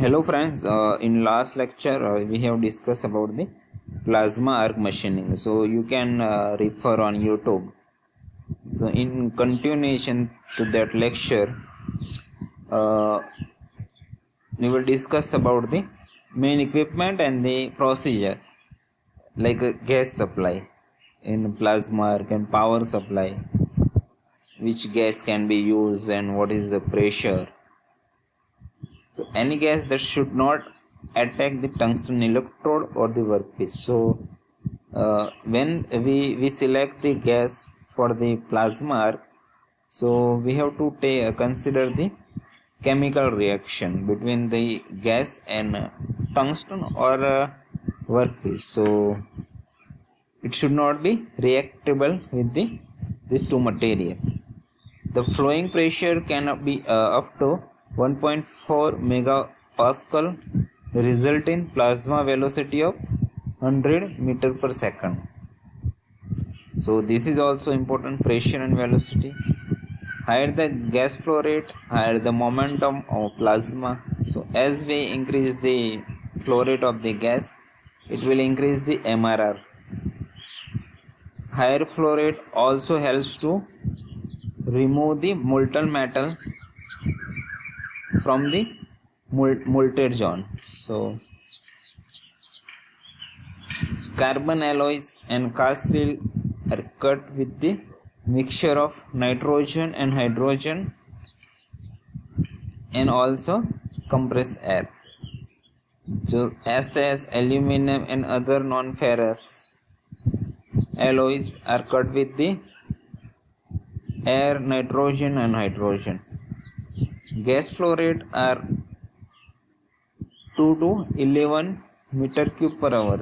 Hello friends, in last lecture we have discussed about the plasma arc machining. So you can refer on YouTube. So in continuation to that lecture, uh, we will discuss about the main equipment and the procedure like a gas supply in plasma arc and power supply, which gas can be used and what is the pressure. So any gas that should not attack the tungsten electrode or the workpiece. So when we select the gas for the plasma arc, so we have to consider the chemical reaction between the gas and tungsten or workpiece. So it should not be reactable with the these two material. The flowing pressure cannot be up to 1.4 megapascal, result in plasma velocity of 100 meter per second. So this is also important, pressure and velocity. Higher the gas flow rate, higher the momentum of plasma. So as we increase the flow rate of the gas, it will increase the MRR. Higher flow rate also helps to remove the molten metal from the molted zone. So carbon alloys and cast steel are cut with the mixture of nitrogen and hydrogen and also compressed air. So SS, aluminum and other non-ferrous alloys are cut with the air, nitrogen and hydrogen. Gas flow rate are 2 to 11 meter cube per hour.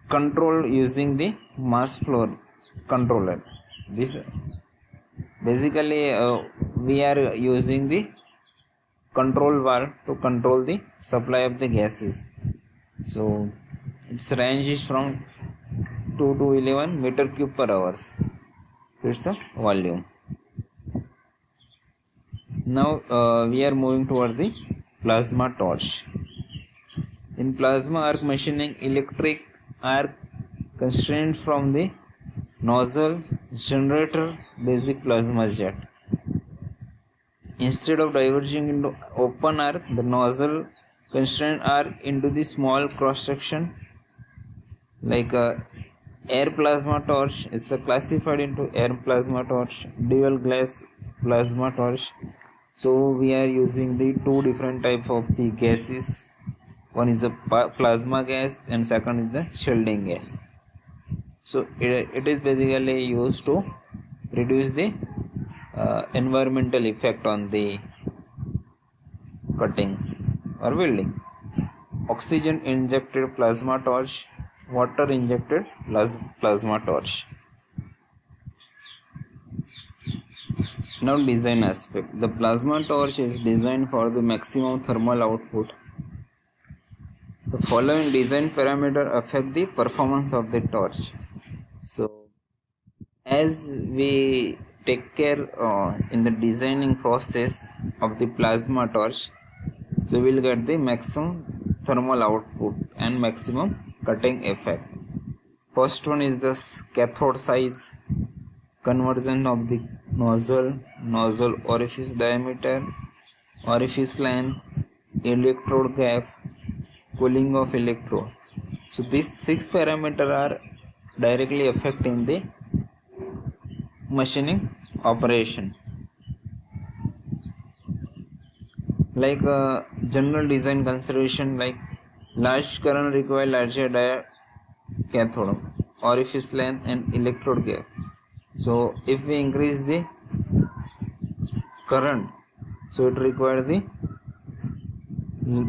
Control using the mass flow controller. This basically we are using the control valve to control the supply of the gases. So its range is from 2 to 11 meter cube per hour. So it's a volume. Now we are moving toward the plasma torch. In plasma arc machining, electric arc constrained from the nozzle generator basic plasma jet. Instead of diverging into open arc, the nozzle constrained arc into the small cross section like a air plasma torch. It's classified into air plasma torch, dual glass plasma torch. So we are using the two different types of the gases. One is the plasma gas and second is the shielding gas. So it is basically used to reduce the environmental effect on the cutting or welding. Oxygen injected plasma torch, water injected plasma torch. Now design aspect. The plasma torch is designed for the maximum thermal output. The following design parameters affect the performance of the torch. So as we take care in the designing process of the plasma torch, so we will get the maximum thermal output and maximum cutting effect. First one is the cathode size, conversion of the nozzle orifice diameter, orifice length, electrode gap, cooling of electrode. So these 6 parameters are directly affecting the machining operation. Like general design consideration, like large current require larger cathode, orifice length and electrode gap. So if we increase the current, so it requires the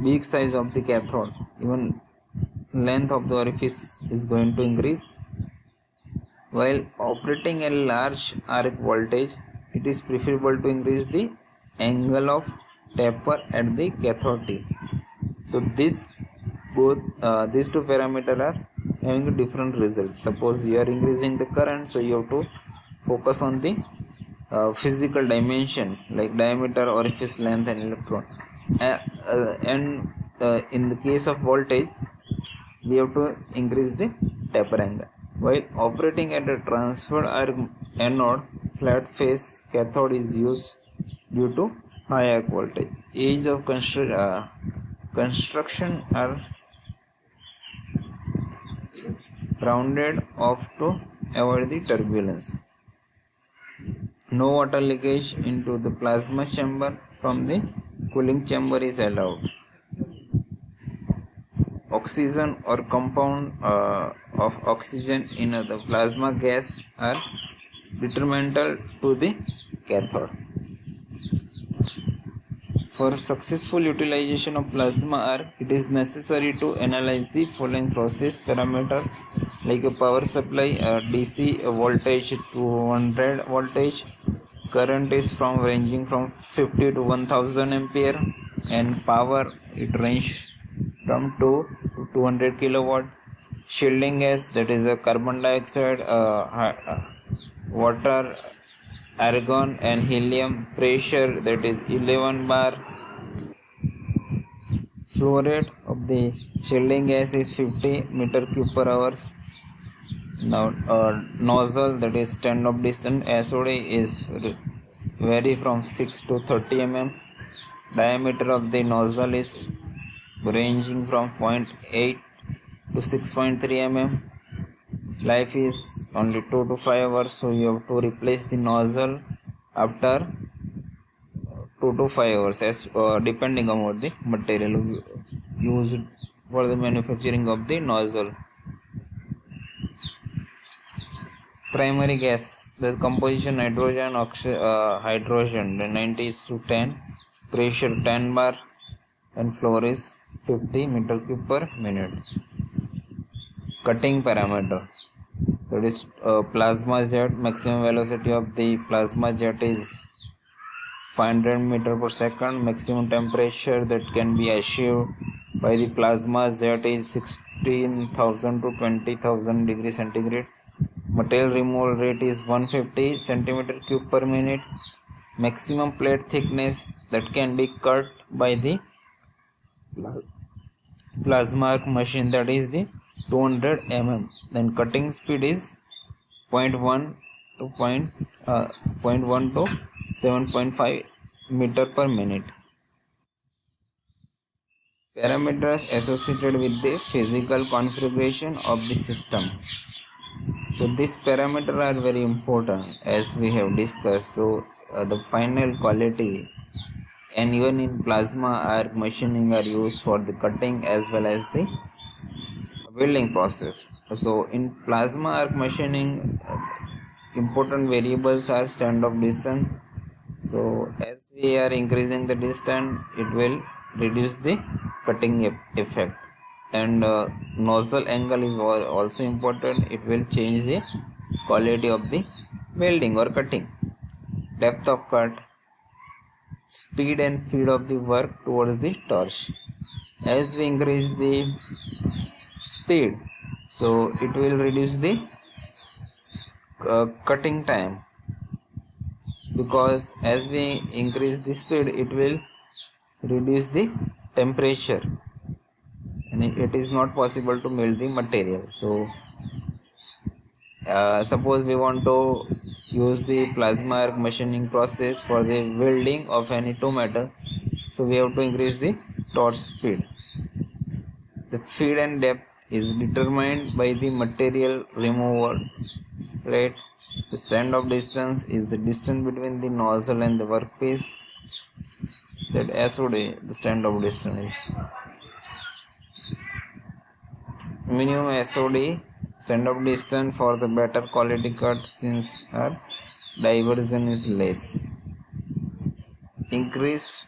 big size of the cathode, even length of the orifice is going to increase. While operating a large arc voltage, it is preferable to increase the angle of taper at the cathode tip. So these two parameters are having a different result. Suppose you are increasing the current, so you have to focus on the physical dimension like diameter, orifice length, and electron. And in the case of voltage, we have to increase the taper angle. While operating at a transfer arc anode, flat face cathode is used due to high arc voltage. Age of construction are rounded off to avoid the turbulence. No water leakage into the plasma chamber from the cooling chamber is allowed. Oxygen or compound of oxygen in the plasma gas are detrimental to the cathode. For successful utilization of plasma arc, it is necessary to analyze the following process parameter like a power supply, DC voltage 200 voltage, current is ranging from 50 to 1000 ampere, and power it ranges from 2 to 200 kilowatt. Shielding gas, that is a carbon dioxide, water, argon, and helium. Pressure, that is 11 bar. Flow rate of the shielding gas is 50 meter cube per hour. Now nozzle, that is stand-off distance SOD, is vary from 6 to 30 mm. Diameter of the nozzle is ranging from 0.8 to 6.3 mm. Life is only 2 to 5 hours, so you have to replace the nozzle after 2 to 5 hours as depending on the material used for the manufacturing of the nozzle. Primary gas, the composition hydrogen, hydrogen, the 90:10, pressure 10 bar, and flow is 50 meter cube per minute. Cutting parameter, that is plasma jet, maximum velocity of the plasma jet is 500 meter per second. Maximum temperature that can be achieved by the plasma jet is 16,000 to 20,000 degrees centigrade. Material removal rate is 150 centimeter cube per minute. Maximum plate thickness that can be cut by the plasma arc machine, that is the 200 mm. Then cutting speed is 0.1 to 7.5 meter per minute. Parameters associated with the physical configuration of the system. So these parameters are very important as we have discussed. So the final quality and even in plasma arc machining are used for the cutting as well as the welding process. So in plasma arc machining, important variables are stand-off distance. So as we are increasing the distance, it will reduce the cutting effect. And nozzle angle is also important. It will change the quality of the welding or cutting. Depth of cut, speed and feed of the work towards the torch. As we increase the speed, so it will reduce the cutting time, because as we increase the speed, it will reduce the temperature and it is not possible to melt the material. So suppose we want to use the plasma arc machining process for the welding of any two metal, so we have to increase the torch speed. The feed and depth is determined by the material removal rate. The stand-off distance is the distance between the nozzle and the workpiece, that SOD, the stand-off distance is. Minimum SOD, stand-off distance for the better quality cut, since our diversion is less. Increased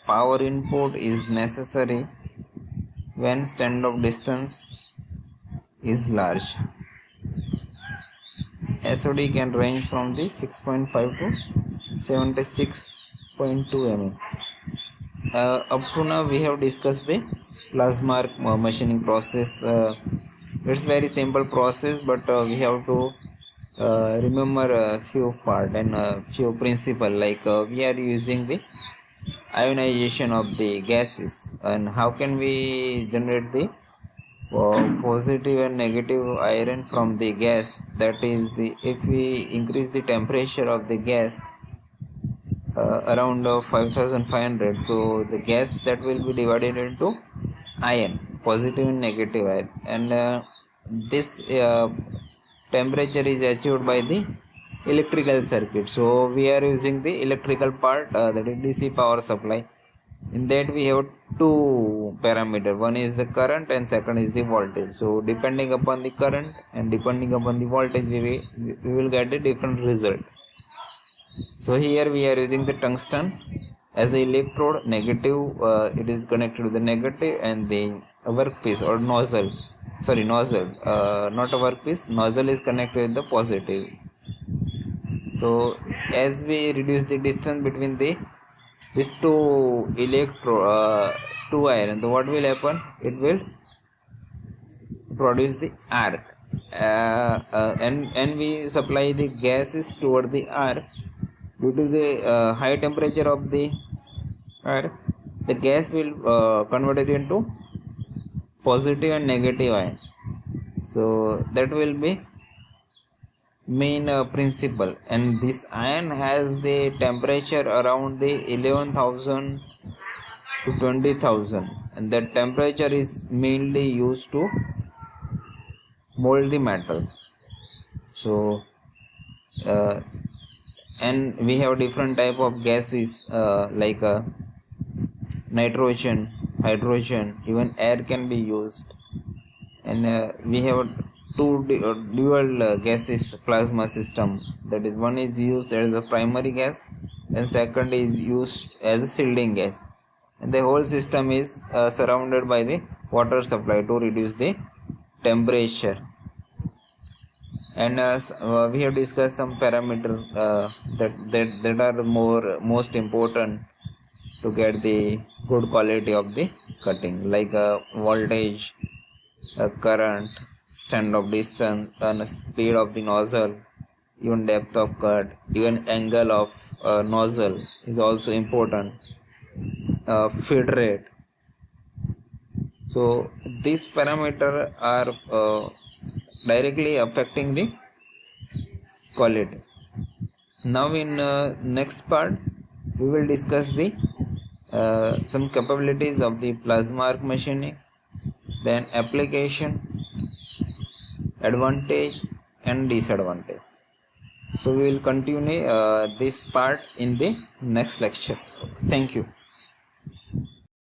power input is necessary when stand-off distance is large. SOD can range from the 6.5 to 76.2 mm. Up to now we have discussed the plasma arc machining process. It's very simple process, but we have to remember a few part and a few principle, like we are using the ionization of the gases, and how can we generate the positive and negative ion from the gas. That is, the if we increase the temperature of the gas around 5500, so the gas that will be divided into ion, positive and negative ion, and this temperature is achieved by the electrical circuit. So we are using the electrical part, that is DC power supply. In that we have two parameter, one is the current and second is the voltage. So depending upon the current and depending upon the voltage, we will get a different result. So here we are using the tungsten as the electrode. Negative, it is connected to the negative, and the workpiece or nozzle, not a workpiece, nozzle is connected with the positive. So as we reduce the distance between these two iron, so what will happen? It will produce the arc, and we supply the gases toward the arc. Due to the high temperature of the air, the gas will convert it into positive and negative ion. So that will be main principle, and this ion has the temperature around the 11,000 to 20,000, and that temperature is mainly used to mold the metal. So and we have different type of gases, like nitrogen, hydrogen, even air can be used. And we have dual gases plasma system. That is, one is used as a primary gas and second is used as a shielding gas, and the whole system is surrounded by the water supply to reduce the temperature. And we have discussed some parameter that are most important to get the good quality of the cutting, like voltage, current, stand-off distance, and speed of the nozzle, even depth of cut, even angle of nozzle is also important, feed rate. So these parameters are directly affecting the quality. Now in next part we will discuss the some capabilities of the plasma arc machining, then application, advantage and disadvantage. So we will continue this part in the next lecture. Thank you.